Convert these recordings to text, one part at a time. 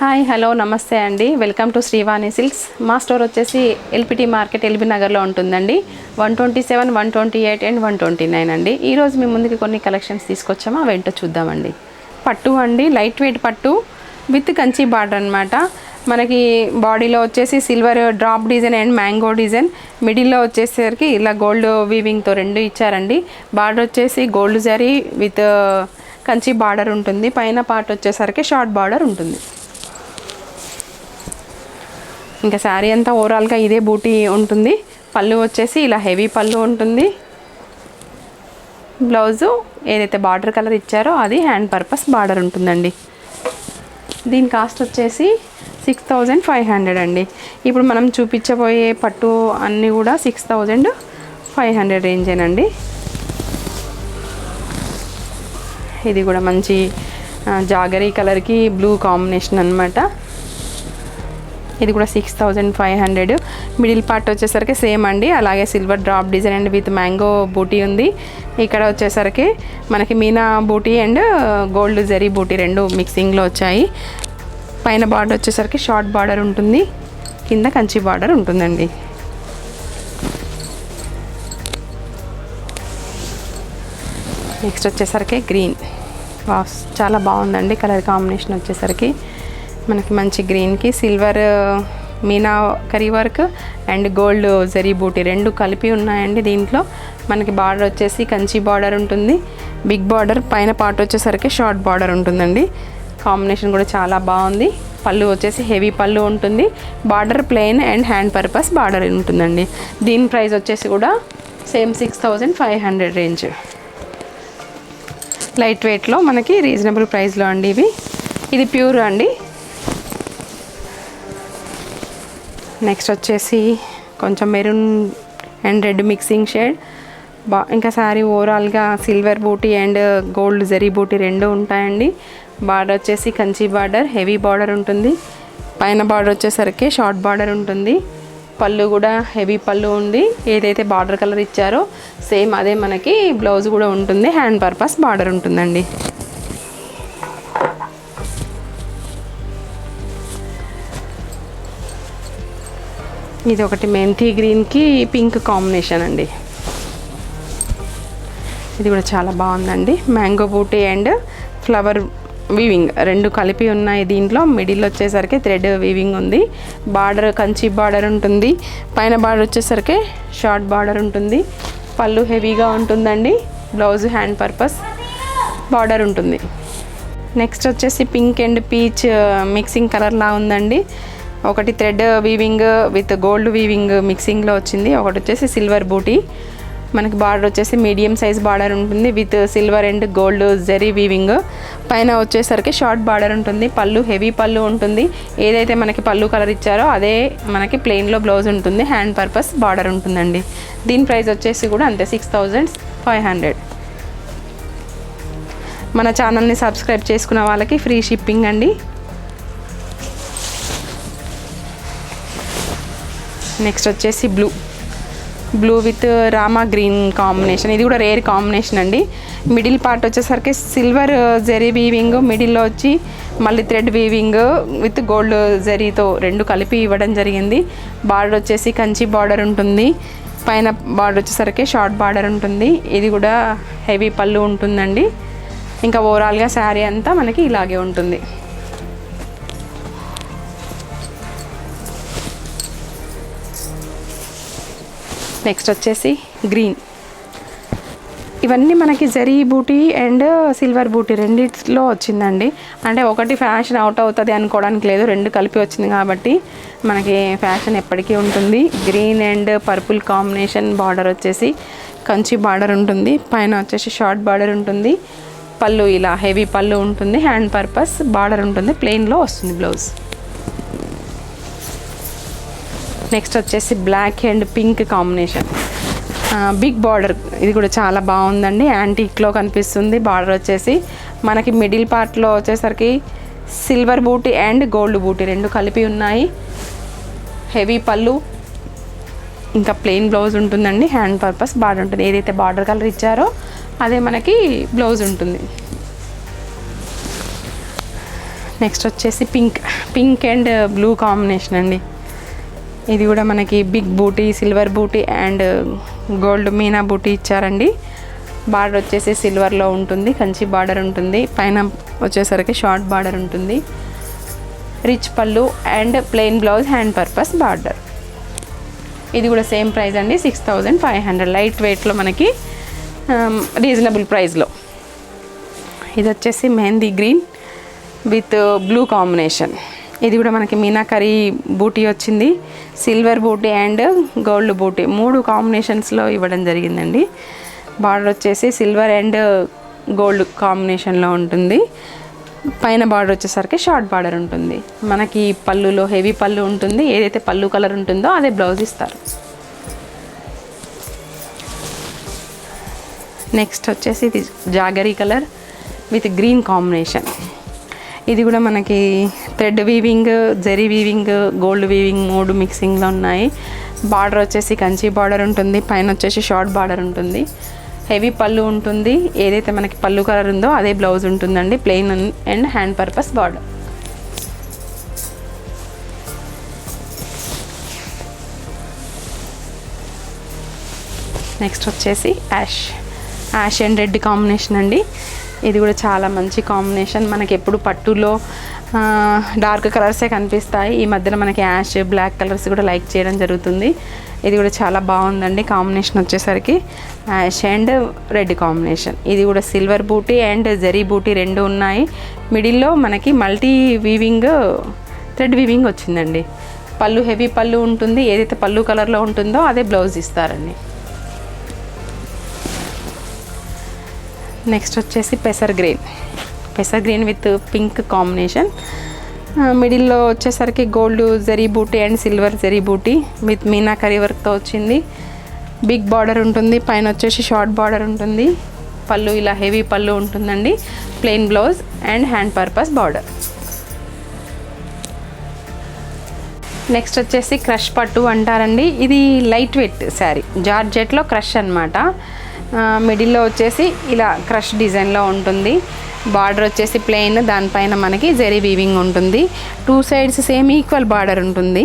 Hi hello నమస్తే అండి. Welcome to Srivani silks. మా స్టోర్ వచ్చేసి ఎల్పిటి మార్కెట్ ఎల్బీ నగర్లో ఉంటుందండి. 127, 128 అండ్ 129 అండి. ఈరోజు మీ ముందుకి కొన్ని కలెక్షన్స్ తీసుకొచ్చాము, అవేంటో చూద్దామండి. పట్టు అండి, లైట్ వెయిట్ పట్టు విత్ కంచి బార్డర్ అనమాట. మనకి బాడీలో వచ్చేసి silver drop design and mango design, మిడిల్లో వచ్చేసరికి ఇలా గోల్డ్ వీవింగ్తో రెండు ఇచ్చారండి. బార్డర్ వచ్చేసి gold zari with Kanchi border ఉంటుంది. పైన పార్ట్ వచ్చేసరికి షార్ట్ బార్డర్ ఉంటుంది. ఇంకా శారీ అంతా ఓవరాల్గా ఇదే బూటీ ఉంటుంది. పళ్ళు వచ్చేసి ఇలా హెవీ పళ్ళు ఉంటుంది. బ్లౌజు ఏదైతే బార్డర్ కలర్ ఇచ్చారో అది హ్యాండ్ పర్పస్ బార్డర్ ఉంటుందండి. దీని కాస్ట్ వచ్చేసి 6500 అండి. ఇప్పుడు మనం చూపించబోయే పట్టు అన్నీ కూడా 6500 రేంజేనండి. ఇది కూడా మంచి జాగరీ కలర్కి బ్లూ కాంబినేషన్ అనమాట. ఇది కూడా 6500. మిడిల్ పార్ట్ వచ్చేసరికి సేమ్ అండి, అలాగే silver drop design and with mango బూటీ ఉంది. ఇక్కడ వచ్చేసరికి మనకి మీనా బూటీ అండ్ గోల్డ్ జరీ బూటీ రెండు మిక్సింగ్లో వచ్చాయి. పైన బార్డర్ వచ్చేసరికి షార్ట్ బార్డర్ ఉంటుంది, కింద కంచి బార్డర్ ఉంటుందండి. నెక్స్ట్ వచ్చేసరికి గ్రీన్, చాలా బాగుందండి కలర్ కాంబినేషన్. వచ్చేసరికి మనకి మంచి గ్రీన్కి సిల్వర్ మీనా కరీ వర్క్ అండ్ గోల్డ్ జరీ బూటీ రెండు కలిపి ఉన్నాయండి. దీంట్లో మనకి బార్డర్ వచ్చేసి కంచి బార్డర్ ఉంటుంది, బిగ్ బార్డర్. పైన పార్ట్ వచ్చేసరికి షార్ట్ బార్డర్ ఉంటుందండి. కాంబినేషన్ కూడా చాలా బాగుంది. పళ్ళు వచ్చేసి హెవీ పళ్ళు ఉంటుంది. Border plain and hand purpose border ఉంటుందండి. దీని ప్రైస్ వచ్చేసి కూడా సేమ్ 6500 రేంజ్. లైట్ వెయిట్లో మనకి రీజనబుల్ ప్రైస్లో అండి ఇవి. ఇది ప్యూర్ అండి. నెక్స్ట్ వచ్చేసి కొంచెం maroon and red mixing shade. ఇంకా శారీ ఓవరాల్గా సిల్వర్ బూటీ అండ్ గోల్డ్ జరీ బూటీ రెండు ఉంటాయండి. బార్డర్ వచ్చేసి కంచి బార్డర్, హెవీ బార్డర్ ఉంటుంది. పైన బార్డర్ వచ్చేసరికి షార్ట్ బార్డర్ ఉంటుంది. పళ్ళు కూడా హెవీ పళ్ళు ఉంది. ఏదైతే బార్డర్ కలర్ ఇచ్చారో సేమ్ అదే మనకి బ్లౌజ్ కూడా ఉంటుంది. హ్యాండ్ పర్పస్ బార్డర్ ఉంటుందండి. ఇది ఒకటి మెంతి గ్రీన్కి పింక్ కాంబినేషన్ అండి. ఇది కూడా చాలా బాగుందండి. మ్యాంగో బూటీ అండ్ ఫ్లవర్ వీవింగ్ రెండు కలిపి ఉన్నాయి. దీంట్లో మిడిల్ వచ్చేసరికి థ్రెడ్ వీవింగ్ ఉంది. బార్డర్ కంచి బార్డర్ ఉంటుంది. పైన బార్డర్ వచ్చేసరికి షార్ట్ బార్డర్ ఉంటుంది. పళ్ళు హెవీగా ఉంటుందండి. బ్లౌజ్ హ్యాండ్ పర్పస్ బార్డర్ ఉంటుంది. నెక్స్ట్ వచ్చేసి పింక్ అండ్ పీచ్ మిక్సింగ్ కలర్లా ఉందండి. ఒకటి thread weaving with gold weaving మిక్సింగ్లో వచ్చింది. ఒకటి వచ్చేసి సిల్వర్ బూటీ. మనకి బార్డర్ వచ్చేసి మీడియం సైజ్ బార్డర్ ఉంటుంది విత్ సిల్వర్ అండ్ గోల్డ్ జరీ వీవింగ్. పైన వచ్చేసరికి షార్ట్ బార్డర్ ఉంటుంది. పళ్ళు హెవీ పళ్ళు ఉంటుంది. ఏదైతే మనకి పళ్ళు కలర్ ఇచ్చారో అదే మనకి ప్లెయిన్లో బ్లౌజ్ ఉంటుంది. హ్యాండ్ పర్పస్ బార్డర్ ఉంటుందండి. దీని ప్రైస్ వచ్చేసి కూడా అంతే 6500. మన ఛానల్ని సబ్స్క్రైబ్ చేసుకున్న వాళ్ళకి ఫ్రీ షిప్పింగ్ అండి. నెక్స్ట్ వచ్చేసి blue with Rama green combination. ఇది కూడా రేర్ కాంబినేషన్ అండి. మిడిల్ పార్ట్ వచ్చేసరికి సిల్వర్ జరీ వీవింగ్, మిడిల్లో వచ్చి మళ్ళీ థ్రెడ్ వీవింగ్ విత్ గోల్డ్ జరీతో రెండు కలిపి ఇవ్వడం జరిగింది. బార్డర్ వచ్చేసి కంచి బార్డర్ ఉంటుంది. పైన బార్డర్ వచ్చేసరికి షార్ట్ బార్డర్ ఉంటుంది. ఇది కూడా హెవీ పళ్ళు ఉంటుందండి. ఇంకా ఓవరాల్గా శారీ అంతా మనకి ఇలాగే ఉంటుంది. నెక్స్ట్ వచ్చేసి గ్రీన్. ఇవన్నీ మనకి జరీ బూటీ అండ్ సిల్వర్ బూటీ రెండిట్లో వచ్చిందండి. అంటే ఒకటి ఫ్యాషన్ అవుట్ అవుతుంది అనుకోవడానికి లేదు, రెండు కలిపి వచ్చింది కాబట్టి మనకి ఫ్యాషన్ ఎప్పటికీ ఉంటుంది. Green and purple combination. Border వచ్చేసి కంచి బార్డర్ ఉంటుంది. పైన వచ్చేసి షార్ట్ బార్డర్ ఉంటుంది. పళ్ళు ఇలా హెవీ పళ్ళు ఉంటుంది. హ్యాండ్ పర్పస్ బార్డర్ ఉంటుంది. ప్లెయిన్లో వస్తుంది బ్లౌజ్. నెక్స్ట్ వచ్చేసి black and pink combination, big border. ఇది కూడా చాలా బాగుందండి. యాంటీక్లో కనిపిస్తుంది. బార్డర్ వచ్చేసి మనకి మిడిల్ పార్ట్లో వచ్చేసరికి సిల్వర్ బూటీ అండ్ గోల్డ్ బూటీ రెండు కలిపి ఉన్నాయి. హెవీ పళ్ళు, ఇంకా ప్లెయిన్ బ్లౌజ్ ఉంటుందండి. హ్యాండ్ పర్పస్ బార్డర్ ఉంటుంది. ఏదైతే బార్డర్ కలర్ ఇచ్చారో అదే మనకి బ్లౌజ్ ఉంటుంది. నెక్స్ట్ వచ్చేసి పింక్ అండ్ బ్లూ కాంబినేషన్ అండి. ఇది కూడా మనకి బిగ్ బూటీ, సిల్వర్ బూటీ అండ్ గోల్డ్ మీనా బూటీ ఇచ్చారండి. బార్డర్ వచ్చేసి సిల్వర్లో ఉంటుంది, కంచి బార్డర్ ఉంటుంది, పైన వచ్చేసరికి షార్ట్ బార్డర్ ఉంటుంది, రిచ్ పళ్ళు and plain blouse, hand purpose border. ఇది కూడా సేమ్ ప్రైస్ అండి, 6500. లైట్ వెయిట్లో మనకి రీజనబుల్ ప్రైస్లో. ఇది వచ్చేసి mehndi green with blue combination. ఇది కూడా మనకి మీనాకరీ బూటీ వచ్చింది, సిల్వర్ బూటీ అండ్ గోల్డ్ బూటీ 3 కాంబినేషన్స్లో ఇవ్వడం జరిగిందండి. బార్డర్ వచ్చేసి సిల్వర్ అండ్ గోల్డ్ కాంబినేషన్లో ఉంటుంది, పైన బార్డర్ వచ్చేసరికి షార్ట్ బార్డర్ ఉంటుంది. మనకి పళ్ళులో హెవీ పళ్ళు ఉంటుంది, ఏదైతే పళ్ళు కలర్ ఉంటుందో అదే బ్లౌజ్ ఇస్తారు. నెక్స్ట్ వచ్చేసి ఇది jaggery colour with green combination. ఇది కూడా మనకి thread weaving, zari weaving, gold weaving 3 మిక్సింగ్లో ఉన్నాయి. బార్డర్ వచ్చేసి కంచి బార్డర్ ఉంటుంది, పైన వచ్చేసి షార్ట్ బార్డర్ ఉంటుంది, హెవీ పళ్ళు ఉంటుంది, ఏదైతే మనకి పళ్ళు కలర్ ఉందో అదే బ్లౌజ్ ఉంటుందండి, plain and hand purpose border. Next వచ్చేసి యాష్ అండ్ రెడ్ కాంబినేషన్ అండి. ఇది కూడా చాలా మంచి కాంబినేషన్. మనకి ఎప్పుడు పట్టులో డార్క్ కలర్సే కనిపిస్తాయి, ఈ మధ్యన మనకి యాష్, బ్లాక్ కలర్స్ కూడా లైక్ చేయడం జరుగుతుంది. ఇది కూడా చాలా బాగుందండి. కాంబినేషన్ వచ్చేసరికి యాష్ అండ్ రెడ్ కాంబినేషన్. ఇది కూడా సిల్వర్ బూటీ అండ్ జరీ బూటీ 2 ఉన్నాయి. మిడిల్లో మనకి మల్టీ వీవింగ్, థ్రెడ్ వీవింగ్ వచ్చిందండి. పళ్ళు హెవీ పళ్ళు ఉంటుంది, ఏదైతే పళ్ళు కలర్లో ఉంటుందో అదే బ్లౌజ్ ఇస్తారండి. నెక్స్ట్ వచ్చేసి పెసర్ గ్రీన్ విత్ పింక్ కాంబినేషన్. మిడిల్లో వచ్చేసరికి గోల్డ్ జరీ బూటీ అండ్ సిల్వర్ జరీ బూటీ విత్ మీనాకరీ వర్క్తో వచ్చింది. బిగ్ బార్డర్ ఉంటుంది, పైన వచ్చేసి షార్ట్ బార్డర్ ఉంటుంది, పళ్ళు ఇలా హెవీ పళ్ళు ఉంటుందండి, plain blouse and hand purpose border. Next వచ్చేసి క్రష్ పట్టు అంటారండి. ఇది లైట్ వెయిట్ శారీ, జార్జెట్లో క్రష్ అనమాట. మిడిల్లో వచ్చేసి ఇలా క్రష్ డిజైన్లో ఉంటుంది, బార్డర్ వచ్చేసి ప్లెయిన్, దానిపైన మనకి జరీ వీవింగ్ ఉంటుంది, 2 సైడ్స్ సేమ్ ఈక్వల్ బార్డర్ ఉంటుంది.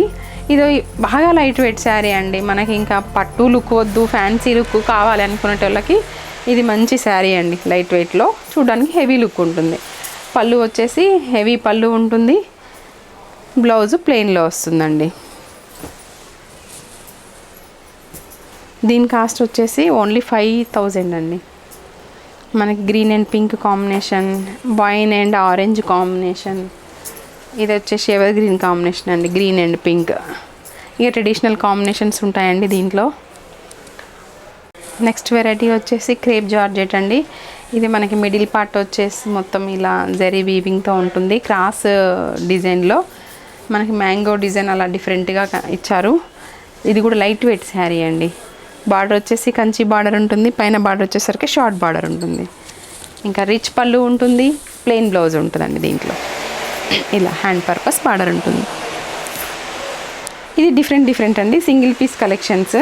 ఇది బాగా లైట్ వెయిట్ శారీ అండి. మనకి ఇంకా పట్టు లుక్ వద్దు, ఫ్యాన్సీ లుక్ కావాలి అనుకునేటోళ్ళకి ఇది మంచి శారీ అండి. లైట్ వెయిట్లో చూడడానికి హెవీ లుక్ ఉంటుంది. పళ్ళు వచ్చేసి హెవీ పళ్ళు ఉంటుంది, బ్లౌజ్ ప్లెయిన్లో వస్తుందండి. దీని కాస్ట్ వచ్చేసి ఓన్లీ 5000 అండి. మనకి green and pink combination, wine and orange combination. ఇది వచ్చేసి ఎవర్ గ్రీన్ కాంబినేషన్ అండి, గ్రీన్ అండ్ పింక్. ఇక ట్రెడిషనల్ కాంబినేషన్స్ ఉంటాయండి దీంట్లో. నెక్స్ట్ వెరైటీ వచ్చేసి క్రేప్ జార్జెట్ అండి. ఇది మనకి మిడిల్ పార్ట్ వచ్చేసి మొత్తం ఇలా జరీ వీవింగ్తో ఉంటుంది, క్రాస్ డిజైన్లో మనకి మ్యాంగో డిజైన్ అలా డిఫరెంట్గా ఇచ్చారు. ఇది కూడా లైట్ వెయిట్ శారీ అండి. బార్డర్ వచ్చేసి కంచి బార్డర్ ఉంటుంది, పైన బార్డర్ వచ్చేసరికి షార్ట్ బార్డర్ ఉంటుంది, ఇంకా రిచ్ పళ్ళు ఉంటుంది, ప్లెయిన్ బ్లౌజ్ ఉంటుందండి. దీంట్లో ఇలా హ్యాండ్ పర్పస్ బార్డర్ ఉంటుంది. ఇది డిఫరెంట్ అండి, సింగిల్ పీస్ కలెక్షన్స్.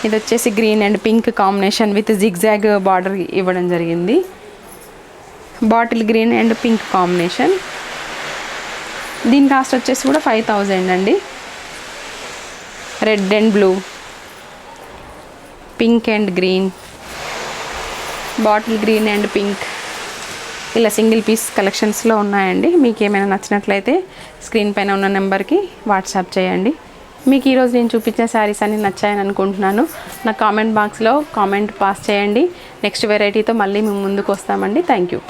ఇది వచ్చేసి green and pink combination with zigzag border ఇవ్వడం జరిగింది, bottle green and pink combination. దీని కాస్ట్ వచ్చేసి కూడా 5000 అండి. Red and blue, pink and green, bottle green and pink, ఇలా సింగిల్ పీస్ కలెక్షన్స్లో ఉన్నాయండి. మీకు ఏమైనా నచ్చినట్లయితే స్క్రీన్ పైన ఉన్న నెంబర్కి వాట్సాప్ చేయండి. మీకు ఈరోజు నేను చూపించిన శారీస్ అన్ని నచ్చాయని అనుకుంటున్నాను. నా కామెంట్ బాక్స్లో కామెంట్ పాస్ చేయండి. నెక్స్ట్ వెరైటీతో మళ్ళీ మేము ముందుకు వస్తామండి. Thank you.